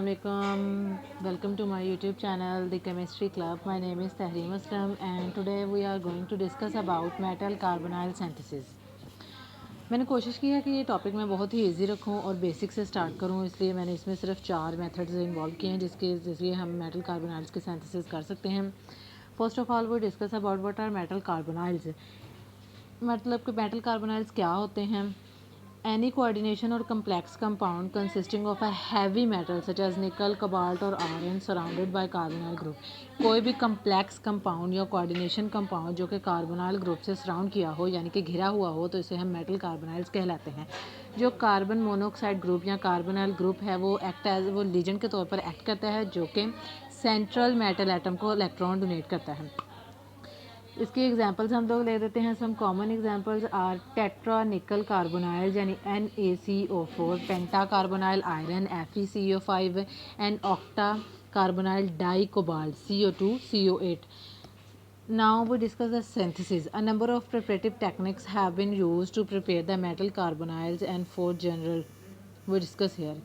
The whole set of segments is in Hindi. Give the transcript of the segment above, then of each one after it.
Assalamualaikum. Welcome to my YouTube channel, The Chemistry Club. My name is Tahreem Aslam, and today we are going to discuss about metal carbonyl synthesis. मैंने कोशिश की है कि ये टॉपिक मैं बहुत ही इजी रखूं और बेसिक से स्टार्ट करूं, इसलिए मैंने इसमें सिर्फ 4 मेथड्स इन्वॉल्व किए हैं जिसके जरिए हम मेटल कार्बोनाइल्स की सिंथेसिस कर सकते हैं. फर्स्ट ऑफ ऑल वो discuss about what are metal carbonyls. मतलब कि मेटल कार्बोनाइल्स क्या होते हैं. Any coordination or complex compound consisting of a heavy metal such as nickel, cobalt or iron surrounded by carbonyl group. कोई भी complex compound या coordination compound जो कि carbonyl group से surround किया हो यानी कि घिरा हुआ हो तो इसे हम metal carbonyls कहलाते हैं. जो कार्बन मोनोऑक्साइड ग्रुप या कार्बोनाइल ग्रुप है वो लीजेंड के तौर पर एक्ट करता है जो कि सेंट्रल मेटल एटम को इलेक्ट्रॉन डोनेट करता है. इसकी एग्जांपल्स हम लोग ले देते हैं. Some common examples are tetra nickel carbonyl यानी NaCO4, penta carbonyl iron FeCO5 and octa carbonyl di cobalt CO2 CO8. Now we discuss the synthesis. A number of preparative techniques have been used to prepare the metal carbonyls and for general we discuss here.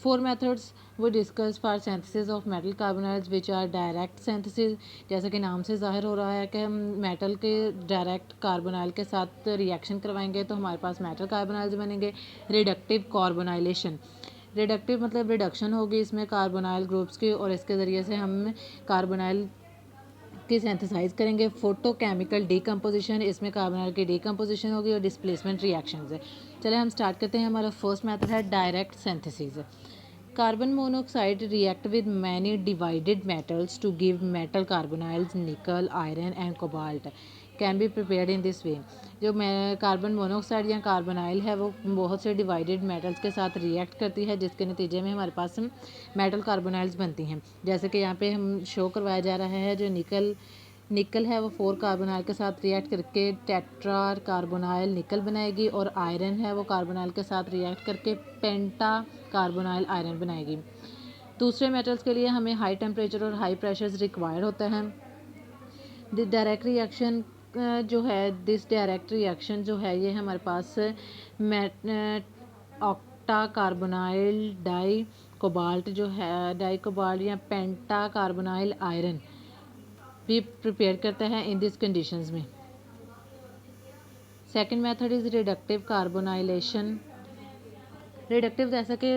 4 methods we discuss for synthesis of metal carbonyls which are direct synthesis. जैसा कि नाम से ज़ाहिर हो रहा है कि हम मेटल के डायरेक्ट कार्बोनाइल के साथ रिएक्शन करवाएंगे तो हमारे पास मेटल कार्बोनाइल्स बनेंगे. रिडक्टिव कार्बोनाइलेशन, रिडक्टिव मतलब रिडक्शन होगी इसमें कार्बोनाइल ग्रुप्स की और इसके ज़रिए से हम कार्बोनाइल की सिंथेसाइज करेंगे. फोटोकेमिकल डीकम्पोजिशन, इसमें कार्बोनाइल की डीकम्पोजिशन होगी और डिस्प्लेसमेंट रिएक्शंस है. चले हम स्टार्ट करते हैं. हमारा फर्स्ट मेथड है direct synthesis. Carbon monoxide react with many divided metals to give metal carbonyls, nickel, iron and cobalt can be prepared in this way. जो कार्बन मोनोऑक्साइड या कार्बोनाइल है वो बहुत से डिवाइडेड मेटल्स के साथ रिएक्ट करती है जिसके नतीजे में हमारे पास मेटल कार्बोनाइल्स बनती हैं. जैसे कि यहाँ पे हम शो करवाया जा रहा है. जो निकल है वो 4 कार्बोनाइल के साथ रिएक्ट करके टेट्रा कार्बोनाइल निकल बनाएगी और आयरन है वो कार्बोनाइल के साथ रिएक्ट करके पेंटा कार्बोनाइल आयरन बनाएगी. दूसरे मेटल्स के लिए हमें हाई टेम्परेचर और हाई प्रेशर्स रिक्वायर्ड होता है. डायरेक्ट रिएक्शन जो है दिस डायरेक्ट रिएक्शन जो है ये हमारे पास ऑक्टा कार्बोनाइल डाई कोबाल्ट जो है डाई कोबाल्ट या पेंटा कार्बोनाइल आयरन भी प्रिपेयर करता है इन दिस कंडीशंस में. Second method is reductive carbonylation. Reductive जैसा कि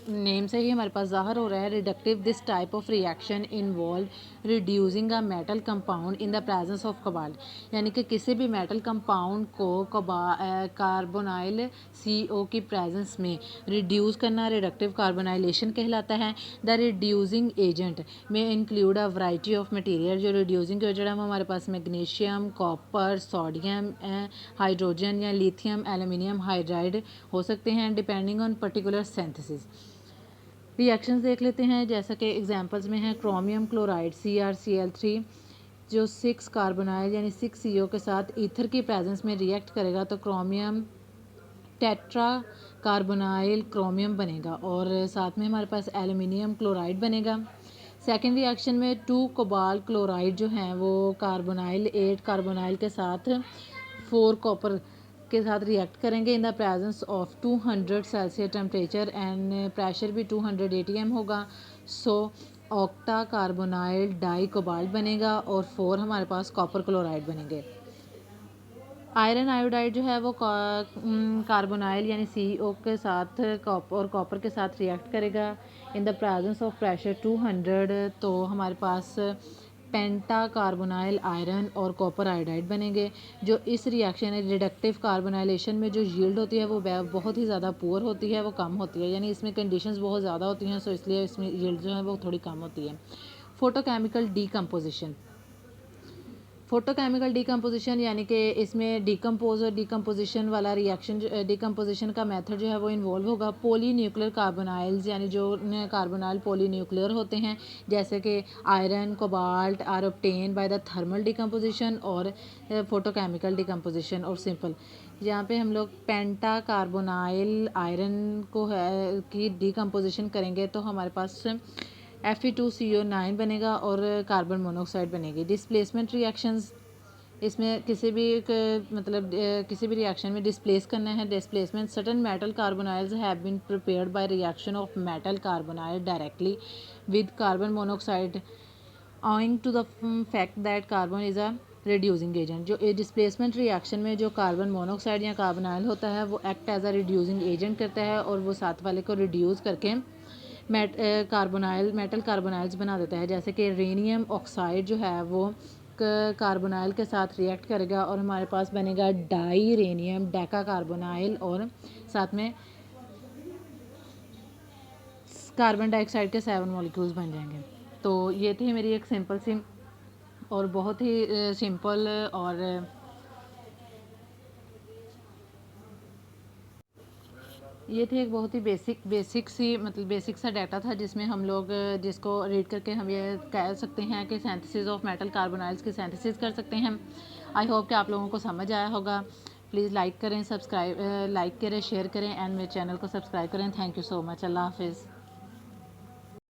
नेम से ही हमारे पास ज़ाहिर हो रहा है. Reductive this type of reaction involve reducing a metal compound in the presence of cobalt. यानी कि किसी भी मेटल कंपाउंड को कार्बोनाइल CO की प्रेजेंस में रिड्यूस करना रिडक्टिव कार्बोनाइलेशन कहलाता है. द रिड्यूसिंग एजेंट में include a variety of material. जो रिड्यूसिंग एजेंट है हमारे पास मैग्नीशियम, कॉपर, सोडियम, हाइड्रोजन या लिथियम एल्यूमिनियम हाइड्राइड हो सकते हैं depending on particular synthesis. Reactions देख लेते हैं. जैसा कि एग्जांपल्स में है क्रोमियम क्लोराइड CrCl3 जो 6 कार्बोनाइल यानी 6 CO के साथ ईथर की प्रेजेंस में रिएक्ट करेगा तो क्रोमियम टेट्रा कार्बोनाइल क्रोमियम बनेगा और साथ में हमारे पास एल्यूमिनियम क्लोराइड बनेगा. सेकेंड रिएक्शन में 2 कोबाल्ट क्लोराइड जो हैं वो कार्बोनाइल 8 कार्बोनाइल के साथ 4 कॉपर के साथ रिएक्ट करेंगे in the presence of 200 Celsius temperature and pressure भी 200 ATM होगा. सो ऑक्टा कार्बोनाइल डाई कोबाल्ट बनेगा और 4 हमारे पास कॉपर क्लोराइड बनेंगे. आयरन आयोडाइड जो है वो कार्बोनाइल यानी CO के साथ कॉपर के साथ रिएक्ट करेगा in the presence of pressure 200. तो हमारे पास पेंटा कार्बोनाइल आयरन और कॉपर आयोडाइड बनेंगे. जो इस रिएक्शन रिडक्टिव कार्बोनाइलेशन में जो यील्ड होती है वो बहुत ही ज़्यादा पुअर होती है, वो कम होती है. यानी इसमें कंडीशंस बहुत ज़्यादा होती हैं सो इसलिए इसमें यील्ड जो है वो थोड़ी कम होती है. Photochemical decomposition. फोटोकेमिकल डीकम्पोजिशन यानी कि इसमें डीकम्पोज और डीकम्पोजिशन वाला रिएक्शन डीकम्पोजिशन का मेथड जो है वो इन्वॉल्व होगा. पॉलीन्यूक्लियर कार्बोनाइल्स यानी जो कार्बोनाइल पॉलीन्यूक्लियर होते हैं जैसे कि iron cobalt are obtain by the thermal decomposition और फोटोकेमिकल डीकम्पोजिशन. और सिंपल यहाँ पे हम लोग पेंटा कार्बोनाइल आयरन को है की डीकम्पोजिशन करेंगे तो हमारे पास Fe2CO9 बनेगा और कार्बन मोनोऑक्साइड बनेगी. डिस्प्लेसमेंट रिएक्शंस इसमें किसी भी किसी भी रिएक्शन में डिस्प्लेस करना है। Displacement certain metal carbonyls have been prepared by reaction of metal carbonyl directly with carbon monoxide owing to the fact that carbon is a reducing agent. जो डिस्प्लेसमेंट रिएक्शन में जो कार्बन मोनोऑक्साइड या कार्बोनाइल होता है वो act as a reducing agent करता है और वो साथ वाले को रिड्यूस करके मेटल कार्बोनाइल्स बना देता है। जैसे कि रेनियम ऑक्साइड जो है वो कार्बोनाइल के साथ रिएक्ट करेगा और हमारे पास बनेगा डाई रेनियम डेका कार्बोनाइल और साथ में कार्बन डाइऑक्साइड के 7 मॉलिक्यूल्स बन जाएंगे। तो ये थी मेरी एक सिंपल सी और बहुत ही सिंपल और ये थी एक बहुत ही बेसिक सा डाटा था जिसमें हम लोग जिसको रीड करके हम ये कह सकते हैं कि सिंथेसिस ऑफ मेटल कार्बोनाइल्स की सिंथेसिस कर सकते हैं। आई होप कि आप लोगों को समझ आया होगा। प्लीज़ लाइक करें, शेयर करें एंड मेरे चैनल को सब्सक्राइब करें। Thank you so much. अल्लाह हाफिज़।